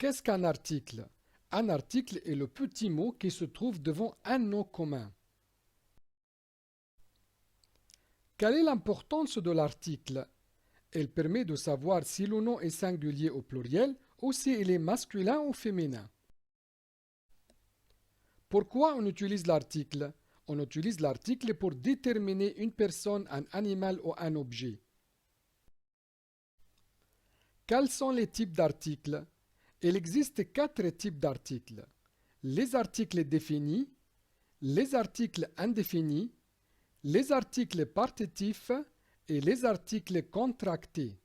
Qu'est-ce qu'un article? Un article est le petit mot qui se trouve devant un nom commun. Quelle est l'importance de l'article? Elle permet de savoir si le nom est singulier ou pluriel ou si il est masculin ou féminin. Pourquoi on utilise l'article? On utilise l'article pour déterminer une personne, un animal ou un objet. Quels sont les types d'articles? Il existe quatre types d'articles. Les articles définis, les articles indéfinis, les articles partitifs et les articles contractés.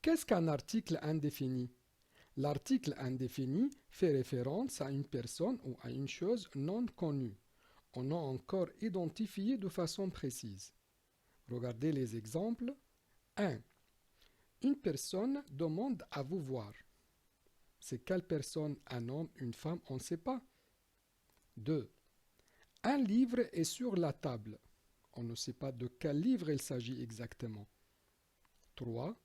Qu'est-ce qu'un article indéfini? L'article indéfini fait référence à une personne ou à une chose non connue, ou non encore identifiée de façon précise. Regardez les exemples. 1. Une personne demande à vous voir. C'est quelle personne? Un homme, une femme? On ne sait pas. 2. Un livre est sur la table. On ne sait pas de quel livre il s'agit exactement. 3.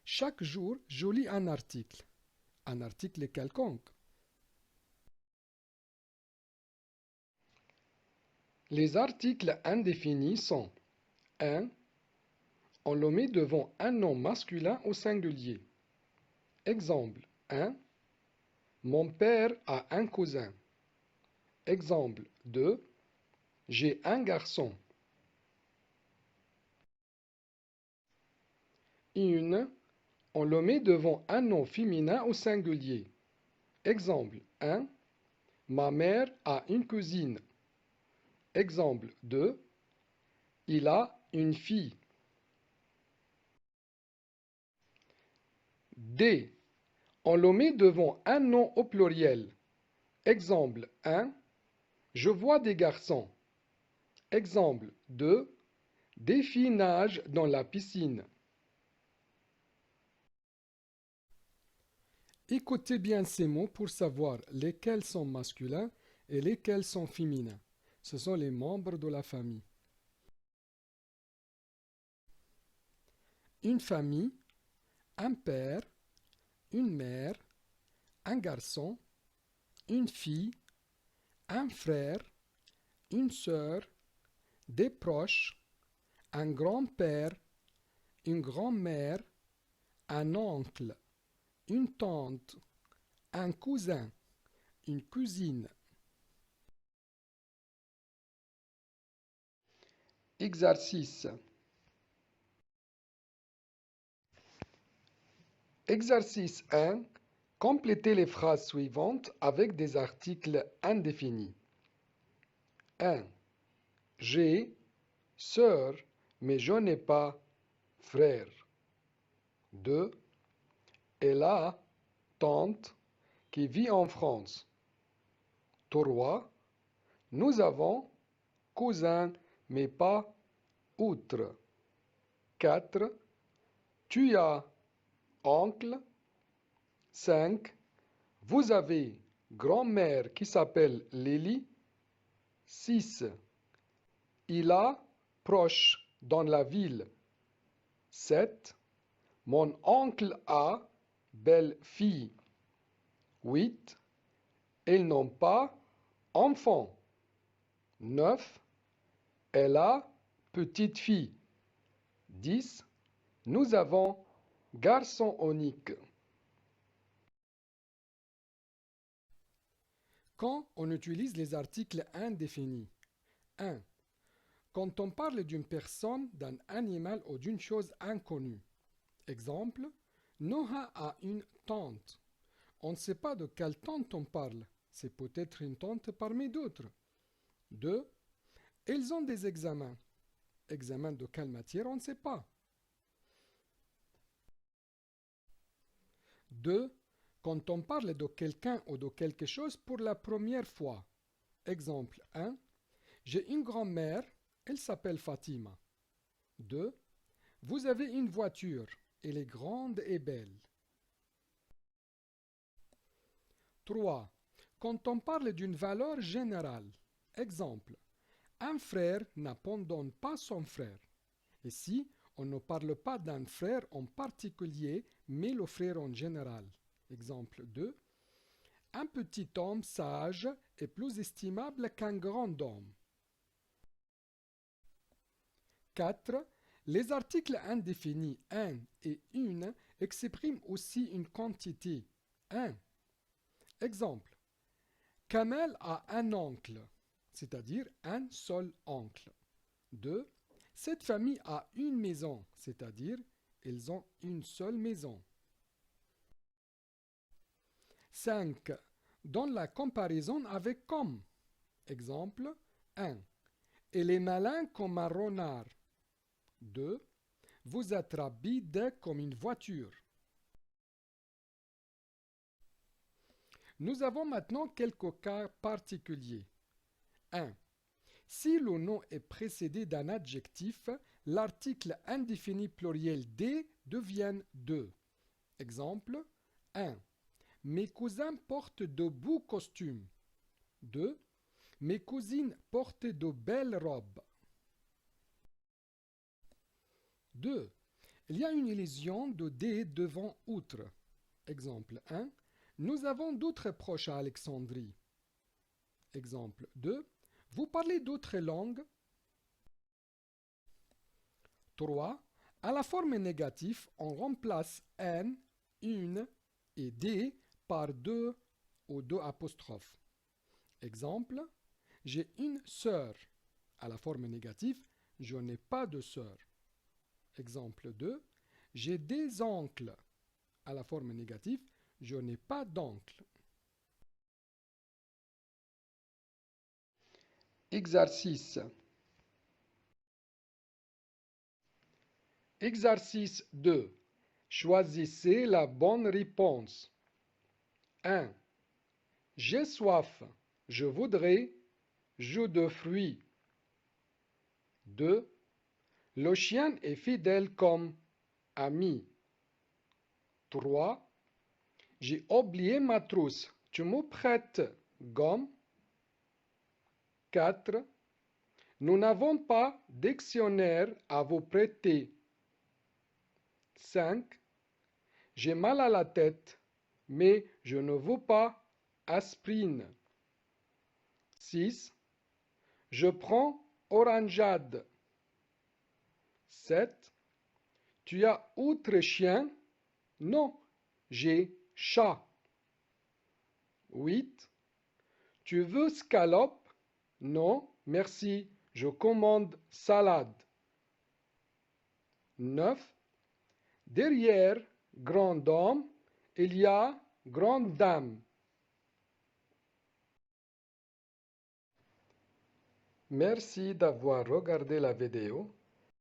Chaque jour, je lis un article. Un article quelconque. Les articles indéfinis sont 1. On le met devant un nom masculin au singulier. Exemple 1. Mon père a un cousin. Exemple 2. J'ai un garçon. 1. On le met devant un nom féminin au singulier. Exemple 1. Ma mère a une cousine. Exemple 2. Il a une fille. D. On le met devant un nom au pluriel. Exemple 1. Je vois des garçons. Exemple 2. Des filles nagent dans la piscine. Écoutez bien ces mots pour savoir lesquels sont masculins et lesquels sont féminins. Ce sont les membres de la famille. Une famille, un père, une mère, un garçon, une fille, un frère, une sœur, des proches, un grand-père, une grand-mère, un oncle, une tante, un cousin, une cousine. Exercice. Exercice 1. Complétez les phrases suivantes avec des articles indéfinis. 1. J'ai sœur, mais je n'ai pas frère. 2. Elle a tante qui vit en France. 3. Nous avons cousin, mais pas outre. 4. Tu as oncle. 5. Vous avez grand-mère qui s'appelle Lily. 6. Il a proche dans la ville. 7. Mon oncle a belle-fille. 8. Ils n'ont pas enfant. 9. Elle a petite fille. 10. Nous avons garçon unique. Quand on utilise les articles indéfinis. 1. Quand on parle d'une personne, d'un animal ou d'une chose inconnue. Exemple, Noah a une tante. On ne sait pas de quelle tante on parle. C'est peut-être une tante parmi d'autres. 2. Ils ont des examens. Examen de quelle matière, on ne sait pas. 2. Quand on parle de quelqu'un ou de quelque chose pour la première fois. Exemple 1. J'ai une grand-mère, elle s'appelle Fatima. 2. Vous avez une voiture, elle est grande et belle. 3. Quand on parle d'une valeur générale. Exemple. Un frère n'abandonne pas son frère. Ici, On ne parle pas d'un frère en particulier, mais le frère en général. Exemple 2. Un petit homme sage est plus estimable qu'un grand homme. 4. Les articles indéfinis un et une expriment aussi une quantité. 1. Exemple. Kamel a un oncle, c'est-à-dire un seul oncle. 2. Cette famille a une maison, c'est-à-dire ils ont une seule maison. 5. Dans la comparaison avec comme. Exemple 1. Elle est malin comme un renard. 2. Vous êtes rapide comme une voiture. Nous avons maintenant quelques cas particuliers. 1. Si le nom est précédé d'un adjectif, l'article indéfini pluriel des devient de. Exemple 1. Mes cousins portent de beaux costumes. 2. Mes cousines portent de belles robes. 2. Il y a une illusion de des devant outre. Exemple 1. Nous avons d'autres proches à Alexandrie. Exemple 2. Vous parlez d'autres langues? 3. À la forme négative, on remplace un, une et des par deux ou deux apostrophes. Exemple, j'ai une sœur. À la forme négative, je n'ai pas de sœur. Exemple 2. J'ai des oncles. À la forme négative, je n'ai pas d'oncle. Exercice. Exercice 2. Choisissez la bonne réponse. 1. J'ai soif. Je voudrais jus de fruits. 2. Le chien est fidèle comme ami. 3. J'ai oublié ma trousse. Tu me prêtes gomme? 4. Nous n'avons pas de dictionnaire à vous prêter. 5. J'ai mal à la tête, mais je ne veux pas aspirine. 6. Je prends orangeade. 7. Tu as autre chien? Non, j'ai chat. 8. Tu veux scalope? Non, merci, je commande salade. 9. Derrière grand homme, il y a grande dame. Merci d'avoir regardé la vidéo.